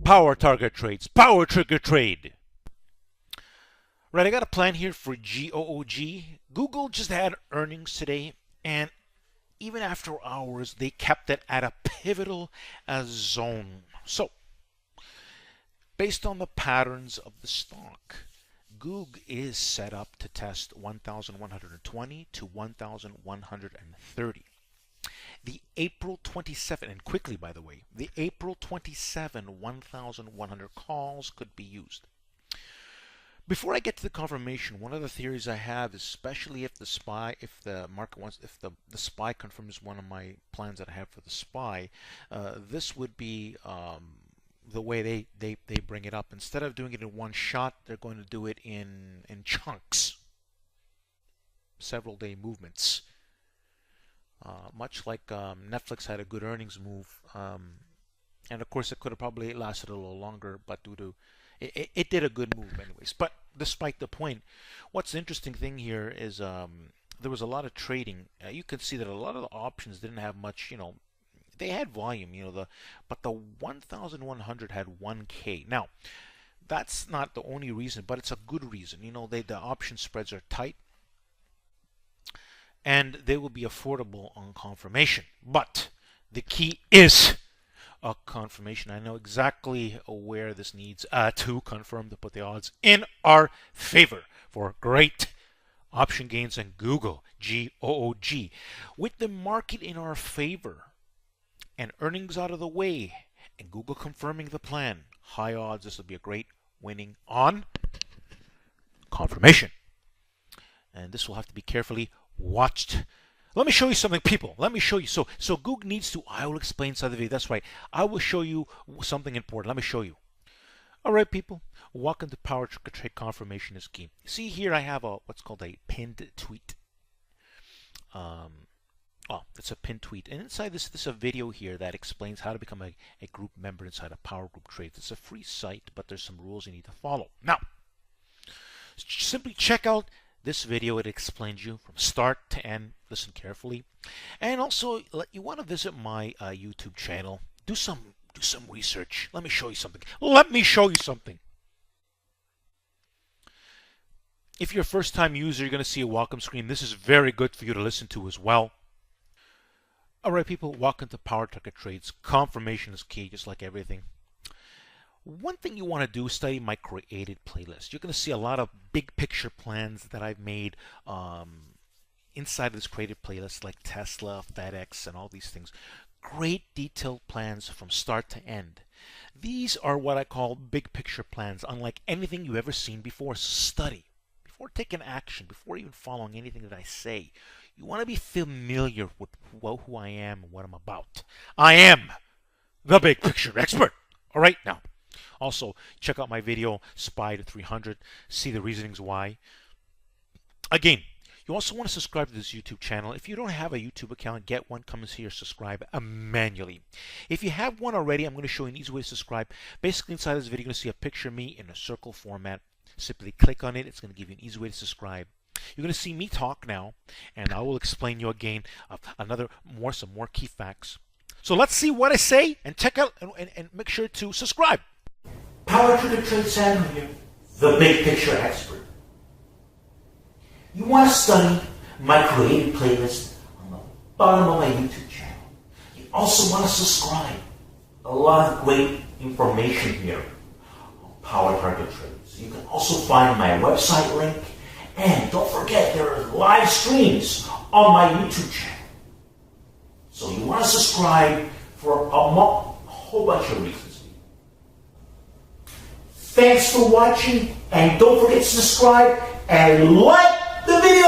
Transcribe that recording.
Power target trades, power trigger trade. Right, I got a plan here for GOOG. Google just had earnings today, and even after hours, they kept it at a pivotal zone. So, based on the patterns of the stock, GOOG is set up to test 1,120 to 1,130. The April 27, and quickly by the way, the April 27 1,100 calls could be used. Before I get to the confirmation, one of the theories I have, especially if the SPY confirms one of my plans that I have for the SPY, this would be the way they bring it up. Instead of doing it in one shot, they're going to do it in chunks, several day movements. Much like Netflix had a good earnings move, and of course it could have probably lasted a little longer, but due to it did a good move anyways. But despite the point, what's the interesting thing here is there was a lot of trading. You can see that a lot of the options didn't have much, they had volume, but the 1,100 had 1K. Now, that's not the only reason, but it's a good reason. The option spreads are tight, and they will be affordable on confirmation. But the key is a confirmation. I know exactly where this needs to confirm to put the odds in our favor for great option gains in Google, GOOG. With the market in our favor and earnings out of the way and Google confirming the plan, high odds this will be a great winning on confirmation. And this will have to be carefully watched. Let me show you something, people. Let me show you. So GOOG needs to, I will explain inside the video. That's right. I will show you something important. Let me show you. All right, people. Welcome to Power Trigger Trade. Confirmation is key. See here I have what's called a pinned tweet. It's a pinned tweet. And inside this is a video here that explains how to become a group member inside of Power Group Trades. It's a free site, but there's some rules you need to follow. Now, simply check out this video. It explains you from start to end. Listen carefully, and also you want to visit my YouTube channel. Do some research. Let me show you something. If you're a first-time user, you're going to see a welcome screen. This is very good for you to listen to as well. All right, people. Welcome to Power Trigger Trades. Confirmation is key, just like everything. One thing you want to do is study my created playlist. You're going to see a lot of big picture plans that I've made inside of this created playlist, like Tesla, FedEx, and all these things. Great detailed plans from start to end. These are what I call big picture plans, unlike anything you've ever seen before. Study. Before taking action, before even following anything that I say, you want to be familiar with who I am and what I'm about. I am the big picture expert. All right, now. Also, check out my video, SPY to 300, see the reasonings why. Again, you also want to subscribe to this YouTube channel. If you don't have a YouTube account, get one. Come and see or subscribe manually. If you have one already, I'm going to show you an easy way to subscribe. Basically, inside this video, you're going to see a picture of me in a circle format. Simply click on it. It's going to give you an easy way to subscribe. You're going to see me talk now, and I will explain you again some more key facts. So let's see what I say, and check out and make sure to subscribe. Power Trigger Trade Samuel here, the big picture expert. You want to study my created playlist on the bottom of my YouTube channel. You also want to subscribe. A lot of great information here on Power Trigger Trades. You can also find my website link, and don't forget there are live streams on my YouTube channel. So you want to subscribe for a whole bunch of reasons. Thanks for watching, and don't forget to subscribe and like the video.